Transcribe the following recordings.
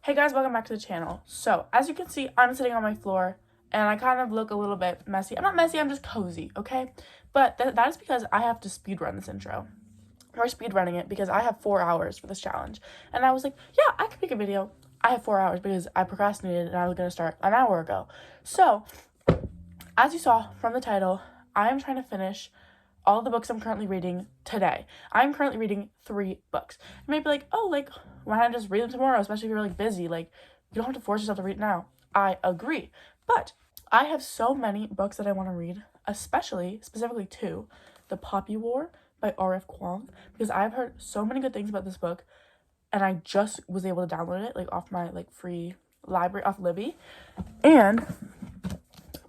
Hey guys, welcome back to the channel. So, as you can see, I'm sitting on my floor, and I kind of look a little bit messy. I'm not messy, I'm just cozy, okay? But that is because I have to speedrun this intro. We're speedrunning it because I have 4 hours for this challenge. And I was like, yeah, I can make a video. I have 4 hours because I procrastinated and I was going to start an hour ago. So, as you saw from the title, I am trying to finish all the books I'm currently reading today. I'm currently reading 3 books. You might be like, oh, like, why not just read them tomorrow, especially if you're, like, busy? Like, you don't have to force yourself to read now. I agree. But I have so many books that I want to read, specifically 2. The Poppy War by R.F. Kuang, because I've heard so many good things about this book, and I just was able to download it, like, off my, like, free library, off Libby. And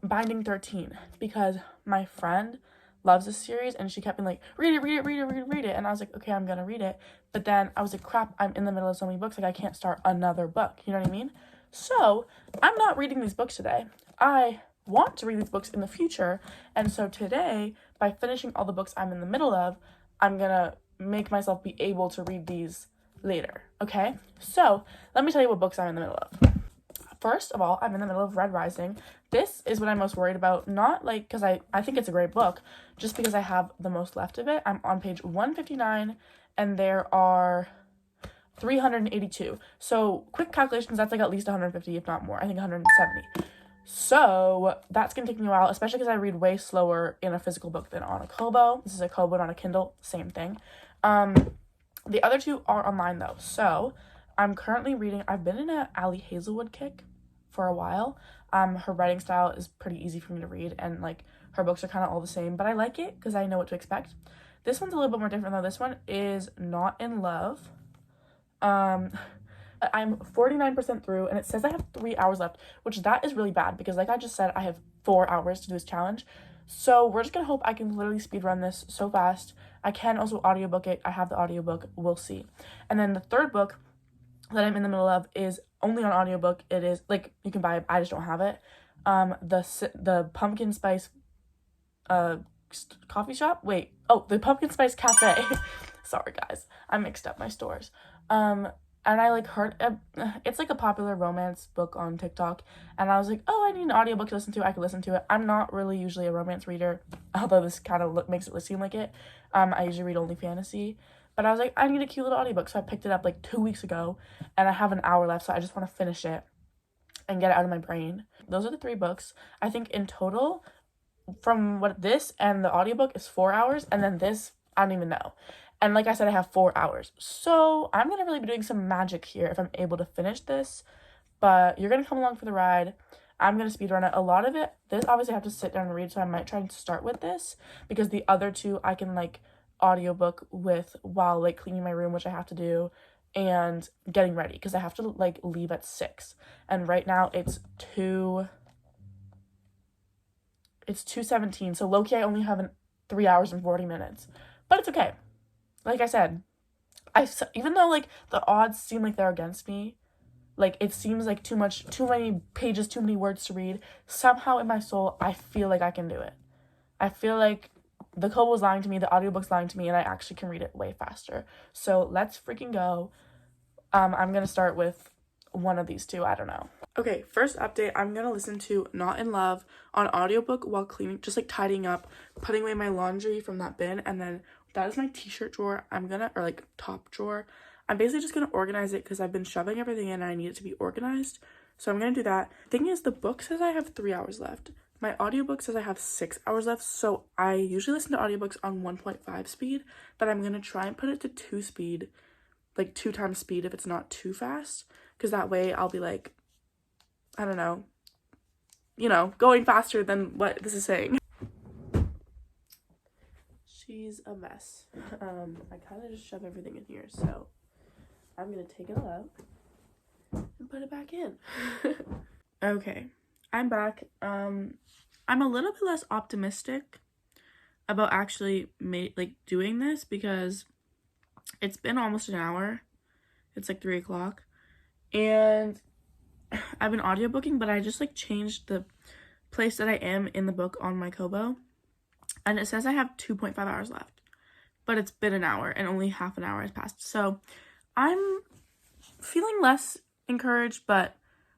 Binding 13, because my friend loves this series and she kept being like, read it, and I was like, okay, I'm gonna read it. But then I was like, crap, I'm in the middle of so many books, like I can't start another book, you know what I mean? So I'm not reading these books today. I want to read these books in the future, and so today, by finishing all the books I'm in the middle of, I'm gonna make myself be able to read these later, okay? So let me tell you what books I'm in the middle of. First of all, I'm in the middle of Red Rising. This is what I'm most worried about, not like because I think it's a great book, just because I have the most left of it. I'm on page 159 and there are 382. So quick calculations, that's like at least 150, if not more. I think 170. So that's gonna take me a while, especially because I read way slower in a physical book than on a Kobo. This is a Kobo, not a Kindle, same thing. The other 2 are online though. So I'm currently reading, I've been in a Ali Hazelwood kick for a while. Her writing style is pretty easy for me to read, and like her books are kind of all the same, but I like it because I know what to expect. This one's a little bit more different though. This one is Not in Love. I'm 49% through, and it says I have 3 hours left, which that is really bad because like I just said, I have 4 hours to do this challenge. So we're just gonna hope I can literally speedrun this so fast. I can also audiobook it. I have the audiobook, we'll see. And then the third book that I'm in the middle of is only on audiobook. It is like you can buy it, I just don't have it. The pumpkin spice coffee shop. The pumpkin spice cafe. Sorry guys, I mixed up my stores. And I like heard it's like a popular romance book on TikTok, and I was like, oh, I need an audiobook to listen to. I could listen to it. I'm not really usually a romance reader, although this kind of makes it seem like it. I usually read only fantasy. But I was like, I need a cute little audiobook, so I picked it up like 2 weeks ago, and I have an hour left, so I just want to finish it and get it out of my brain. Those are the 3 books. I think in total, from what this and the audiobook is 4 hours, and then this, I don't even know. And like I said, I have 4 hours. So I'm going to really be doing some magic here if I'm able to finish this, but you're going to come along for the ride. I'm going to speedrun it. A lot of it, this obviously I have to sit down and read, so I might try and start with this, because the other 2 I can like audiobook with while like cleaning my room, which I have to do, and getting ready because I have to like leave at 6, and right now it's 2:17, so low-key I only have 3 hours and 40 minutes, but it's okay. Like I said, even though like the odds seem like they're against me, like it seems like too many pages, too many words to read, somehow in my soul I feel like I can do it. I feel like the code was lying to me, the audiobook's lying to me, and I actually can read it way faster. So let's freaking go. I'm gonna start with one of these 2, I don't know. Okay, first update, I'm gonna listen to Not in Love on audiobook while cleaning, just like tidying up, putting away my laundry from that bin, and then that is my t-shirt drawer. Or like top drawer. I'm basically just gonna organize it because I've been shoving everything in and I need it to be organized. So I'm gonna do that. Thing is, the book says I have 3 hours left. My audiobook says I have 6 hours left, so I usually listen to audiobooks on 1.5 speed, but I'm gonna try and put it to 2 speed, like 2 times speed if it's not too fast, because that way I'll be like, I don't know, going faster than what this is saying. She's a mess. I kind of just shove everything in here, so I'm gonna take it out and put it back in. Okay, I'm back. I'm a little bit less optimistic about actually doing this because it's been almost an hour. It's like 3 o'clock, and I've been audiobooking, but I just like changed the place that I am in the book on my Kobo, and it says I have 2.5 hours left, but it's been an hour and only half an hour has passed. So I'm feeling less encouraged, but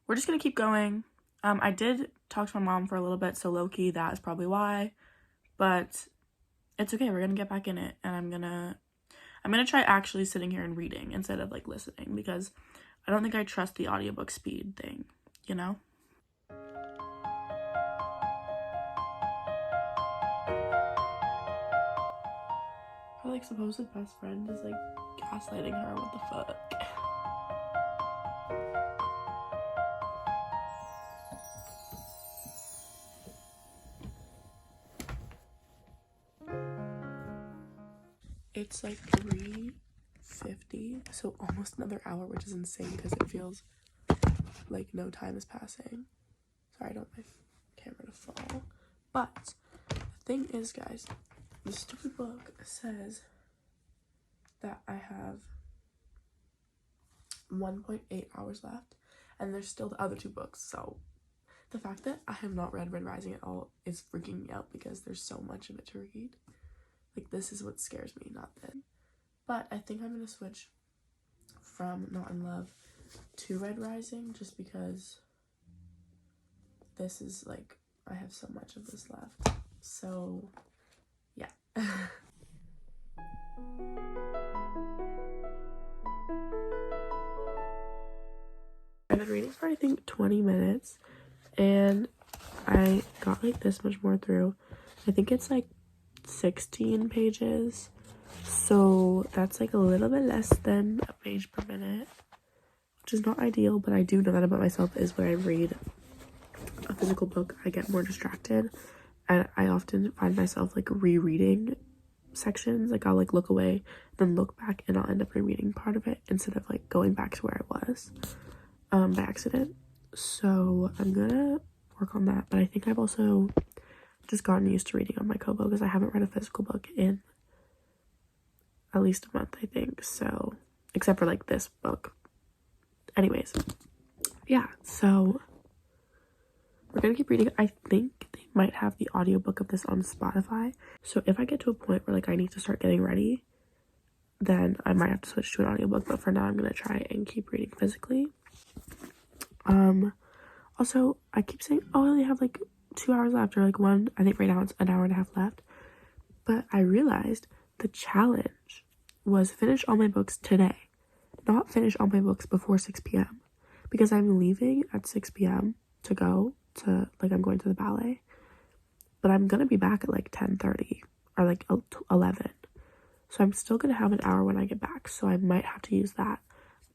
we're just gonna keep going. I did talk to my mom for a little bit, so low-key that is probably why, but it's okay. We're gonna get back in it, and I'm gonna try actually sitting here and reading instead of like listening, because I don't think I trust the audiobook speed thing, you know? Her like supposed best friend is like gaslighting her. What the fuck? It's like 3:50, so almost another hour, which is insane because it feels like no time is passing. Sorry, I don't want my camera to fall. But the thing is, guys, the stupid book says that I have 1.8 hours left, and there's still the other 2 books. So the fact that I have not read Red Rising at all is freaking me out because there's so much of it to read. Like, this is what scares me, not that. But I think I'm gonna switch from Not in Love to Red Rising just because this is like, I have so much of this left. So yeah. I've been reading for I think 20 minutes and I got like this much more through. I think it's like 16 pages, so that's like a little bit less than a page per minute, which is not ideal, but I do know that about myself is when I read a physical book I get more distracted, and I often find myself like rereading sections. Like I'll like look away, then look back, and I'll end up rereading part of it instead of like going back to where I was by accident. So I'm gonna work on that, but I think I've also just gotten used to reading on my Kobo because I haven't read a physical book in at least a month, I think. So, except for like this book. Anyways, yeah, so we're gonna keep reading. I think they might have the audiobook of this on Spotify. So if I get to a point where like I need to start getting ready, then I might have to switch to an audiobook, but for now I'm gonna try and keep reading physically. Also, I keep saying, oh, I only have like 2 hours left, or like one. I think right now it's an hour and a half left. But I realized the challenge was finish all my books today, not finish all my books before 6 p.m. because I'm leaving at 6 p.m. to go to, like, I'm going to the ballet, but I'm gonna be back at like 10:30 or like 11. So I'm still gonna have an hour when I get back, so I might have to use that.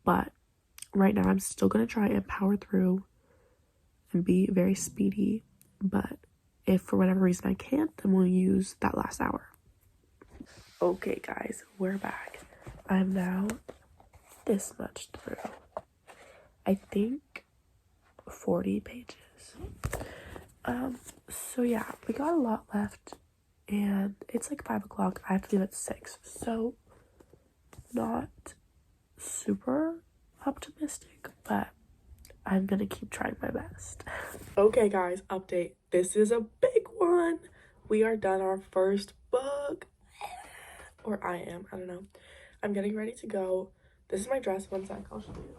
But right now I'm still gonna try and power through and be very speedy, but if for whatever reason I can't, then we'll use that last hour. Okay guys, we're back. I'm now this much through. I think 40 pages. So yeah, we got a lot left and it's like 5 o'clock. I have to leave at 6, so not super optimistic, but I'm gonna keep trying my best. Okay guys, update. This is a big one. We are done our first book. Or I am, I don't know. I'm getting ready to go. This is my dress. One sec, I'll show you.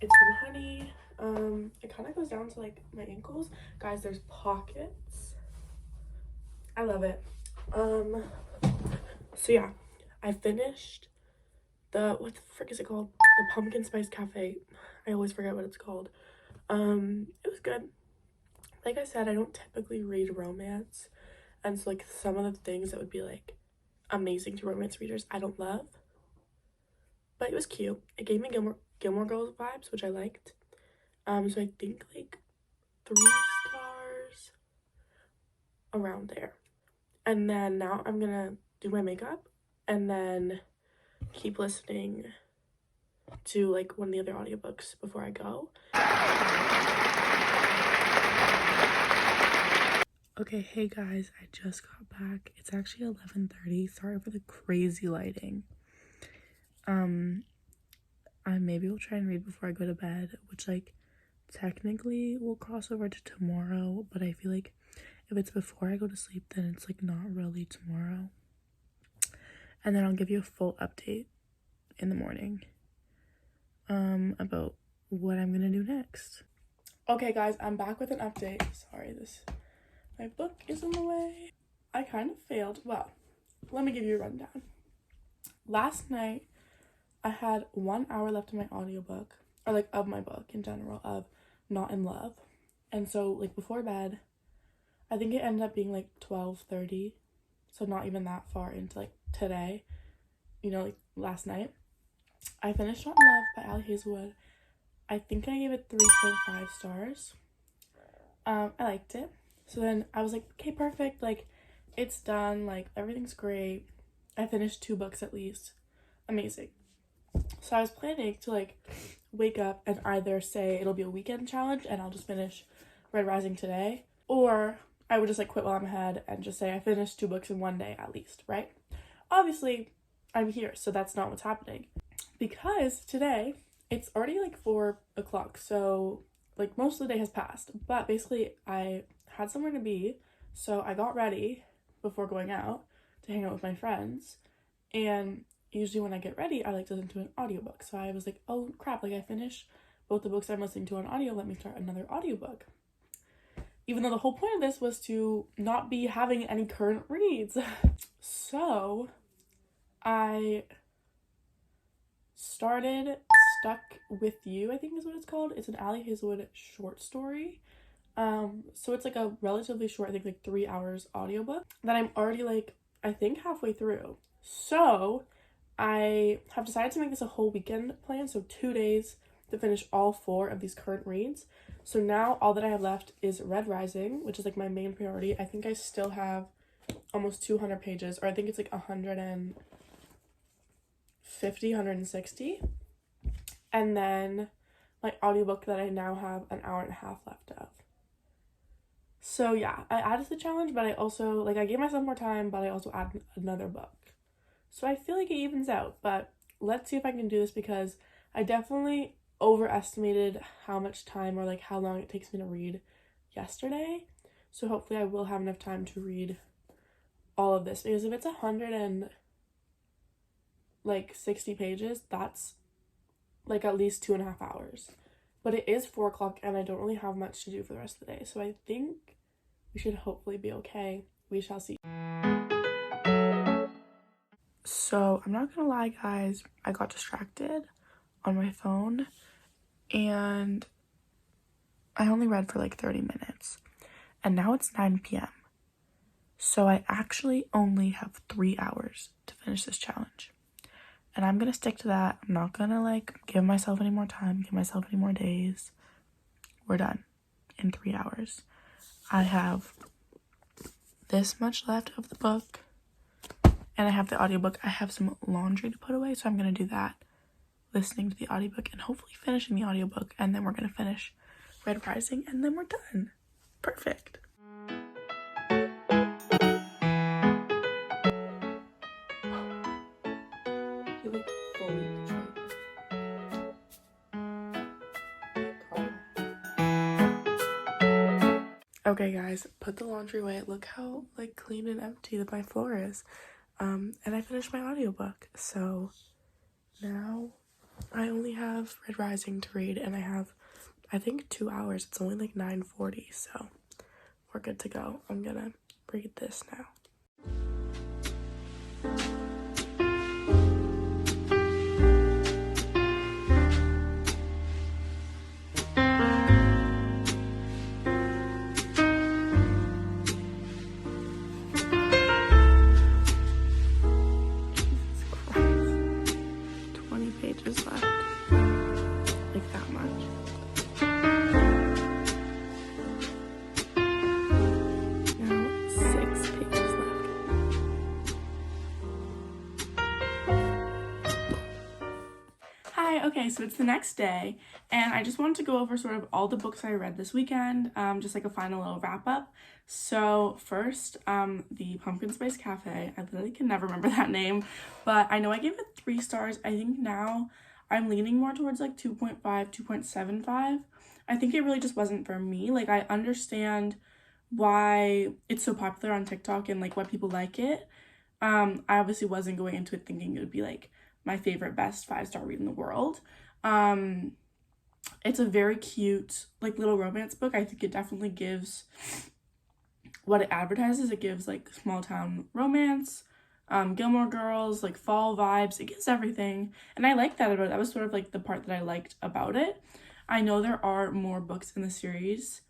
It's from Honey. It kind of goes down to like my ankles. Guys, there's pockets. I love it. So yeah, I finished what the frick is it called? The Pumpkin Spice Cafe. I always forget what it's called. It was good. Like I said, I don't typically read romance, and so like some of the things that would be like amazing to romance readers I don't love, but it was cute. It gave me Gilmore Girls vibes, which I liked. So I think like 3 stars around there. And then now I'm gonna do my makeup and then keep listening to like one of the other audiobooks before I go. Okay, hey guys, I just got back. It's actually 11:30. Sorry for the crazy lighting. I maybe will try and read before I go to bed, which like technically will cross over to tomorrow, but I feel like if it's before I go to sleep, then it's like not really tomorrow. And then I'll give you a full update in the morning. about what I'm gonna do next. Okay guys, I'm back with an update. Sorry, my book is in the way. I kind of failed. Well, let me give you a rundown. Last night, I had 1 hour left in my audiobook, or like of my book in general, of Not in Love. And so like before bed, I think it ended up being like 12:30, so not even that far into like today, like last night. I finished Not in Love by Ali Hazelwood. I think I gave it 3.5 stars. I liked it. So then I was like, okay, perfect, like it's done, like everything's great. I finished 2 books at least. Amazing. So I was planning to like wake up and either say it'll be a weekend challenge and I'll just finish Red Rising today, or I would just like quit while I'm ahead and just say I finished 2 books in one day at least, right? Obviously, I'm here, so that's not what's happening. Because today, it's already like 4 o'clock, so like most of the day has passed. But basically, I had somewhere to be, so I got ready before going out to hang out with my friends. And usually when I get ready, I like to listen to an audiobook. So I was like, oh crap, like I finished both the books I'm listening to on audio, let me start another audiobook. Even though the whole point of this was to not be having any current reads. So I started Stuck With You, I think is what it's called. It's an Ali Hazelwood short story. So it's like a relatively short, I think like 3 hours audiobook that I'm already like, I think halfway through. So I have decided to make this a whole weekend plan, so 2 days to finish all 4 of these current reads. So now all that I have left is Red Rising, which is like my main priority. I think I still have almost 200 pages, or I think it's like 150, 160. And then my audiobook that I now have an hour and a half left of. So yeah, I added to the challenge, but I also, like I gave myself more time, but I also added another book. So I feel like it evens out, but let's see if I can do this because I definitely overestimated how much time or like how long it takes me to read yesterday. So hopefully I will have enough time to read all of this, because if it's 160 pages, that's like at least 2.5 hours. But it is 4 o'clock and I don't really have much to do for the rest of the day. So I think we should hopefully be okay. We shall see. So I'm not gonna lie guys, I got distracted on my phone and I only read for like 30 minutes and now it's 9 p.m. So I actually only have 3 hours to finish this challenge. And I'm gonna stick to that. I'm not gonna like give myself any more time, give myself any more days. We're done in 3 hours. I have this much left of the book and I have the audiobook. I have some laundry to put away, so I'm gonna do that, listening to the audiobook and hopefully finishing the audiobook, and then we're gonna finish Red Rising and then we're done. Perfect. Okay guys, put the laundry away. Look how like clean and empty that my floor is. And I finished my audiobook. So now I only have Red Rising to read and I have, I think 2 hours. It's only like 9:40, so we're good to go. I'm gonna read this now. Pages left, like that much. Now 6 pages left. Hi, okay, so it's the next day and I just wanted to go over sort of all the books I read this weekend, just like a final little wrap up. So first, the Pumpkin Spice Cafe. I literally can never remember that name, but I know I gave it 3 stars. I think now I'm leaning more towards like 2.5, 2.75. I think it really just wasn't for me. Like I understand why it's so popular on TikTok and like why people like it. I obviously wasn't going into it thinking it would be like my favorite best 5-star read in the world. It's a very cute, like, little romance book. I think it definitely gives what it advertises. It gives, like, small town romance, Gilmore Girls, like, fall vibes. It gives everything, and I like that about it. That was sort of, like, the part that I liked about it. I know there are more books in the series.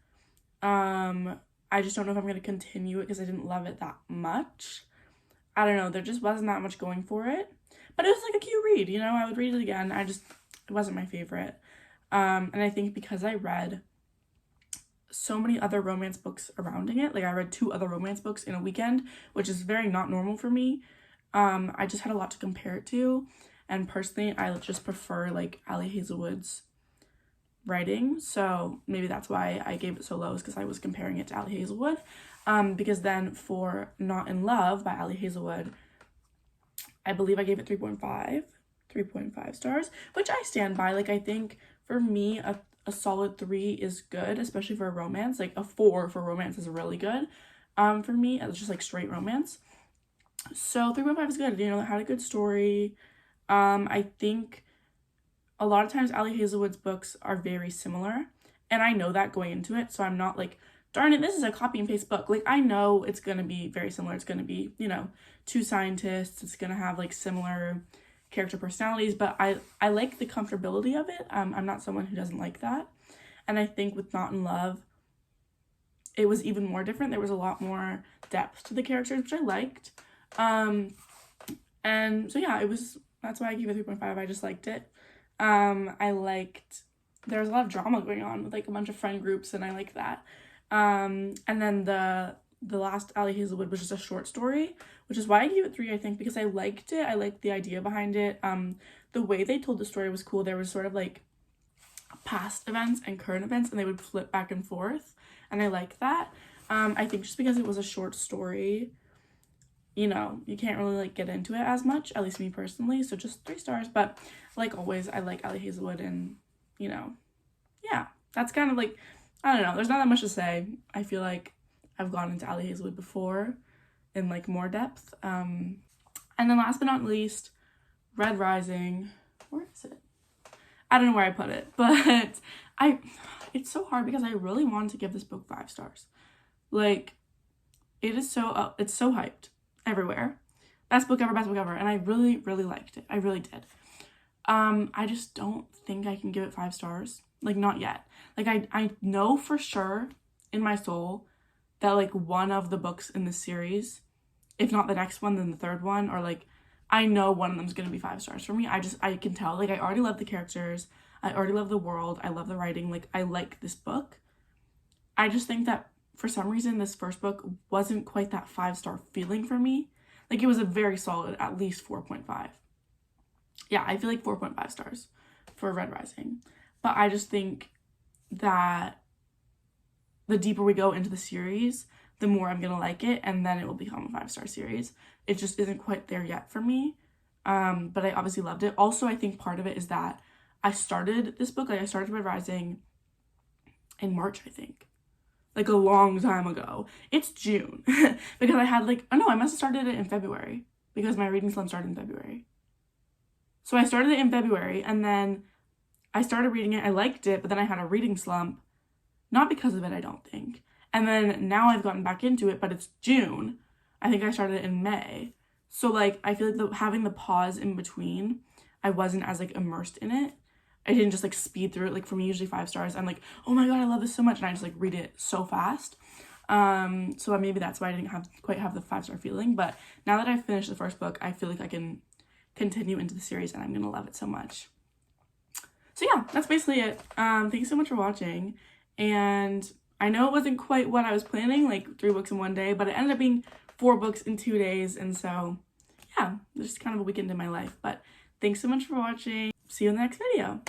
I just don't know if I'm going to continue it because I didn't love it that much. I don't know, there just wasn't that much going for it. But it was, like, a cute read, you know? I would read it again. It wasn't my favorite. And I think because I read so many other romance books surrounding it, like, I read 2 other romance books in a weekend, which is very not normal for me. I just had a lot to compare it to. And personally, I just prefer, like, Ali Hazelwood's writing, so maybe that's why I gave it so low, is because I was comparing it to Ali Hazelwood. Because then for Not in Love by Ali Hazelwood, I believe I gave it 3.5 stars, which I stand by. Like, I think for me a solid 3 is good, especially for a romance. Like, a 4 for romance is really good. For me, it's just like straight romance. So 3.5 is good. You know, it had a good story. I think a lot of times Ali Hazelwood's books are very similar, and I know that going into it, so I'm not like, darn it, this is a copy and paste book. Like, I know it's going to be very similar. It's going to be, you know, 2 scientists. It's going to have, like, similar character personalities, but I like the comfortability of it. I'm not someone who doesn't like that. And I think with Not in Love, it was even more different. There was a lot more depth to the characters, which I liked. And so yeah, that's why I gave it 3.5. I just liked it. There was a lot of drama going on with, like, a bunch of friend groups, and I like that. And then the last Ali Hazelwood was just a short story, which is why I gave it 3, I think, because I liked it. I liked the idea behind it. The way they told the story was cool. There was sort of, like, past events and current events, and they would flip back and forth, and I like that. I think just because it was a short story, you know, you can't really, like, get into it as much, at least me personally, so just 3 stars. But like always, I like Ali Hazelwood, and, you know, yeah, that's kind of, like, I don't know, there's not that much to say. I feel like I've gone into Ali Hazelwood before in, like, more depth. And then last but not least, Red Rising. Where is it? I don't know where I put it, but it's so hard because I really wanted to give this book 5 stars. Like, it's so hyped everywhere. Best book ever, and I really, really liked it. I really did. I just don't think I can give it 5 stars. Like, not yet. Like, I know for sure in my soul that, like, one of the books in this series, if not the next one, then the third one, or, like, I know one of them is going to be 5 stars for me. I can tell. Like, I already love the characters. I already love the world. I love the writing. Like, I like this book. I just think that for some reason, this first book wasn't quite that 5-star feeling for me. Like, it was a very solid, at least 4.5. Yeah, I feel like 4.5 stars for Red Rising. But I just think that the deeper we go into the series, the more I'm going to like it, and then it will become a 5-star series. It just isn't quite there yet for me. But I obviously loved it. Also, I think part of it is that I started this book, like, I started Red Rising in March, I think. Like, a long time ago. It's June. Because I had, like, oh no, I must have started it in February. Because my reading slump started in February. So I started it in February, and then I started reading it. I liked it, but then I had a reading slump. Not because of it, I don't think. And then now I've gotten back into it, but it's June. I think I started it in May. So, like, I feel like having the pause in between, I wasn't as, like, immersed in it. I didn't just, like, speed through it. Like, for me, usually 5 stars, I'm like, oh my god, I love this so much, and I just, like, read it so fast. So maybe that's why I didn't quite have the 5-star feeling. But now that I've finished the first book, I feel like I can continue into the series, and I'm gonna love it so much. So yeah, that's basically it. Thank you so much for watching. And I know it wasn't quite what I was planning, like 3 books in one day, but it ended up being 4 books in 2 days. And so yeah, just kind of a weekend in my life. But thanks so much for watching. See you in the next video.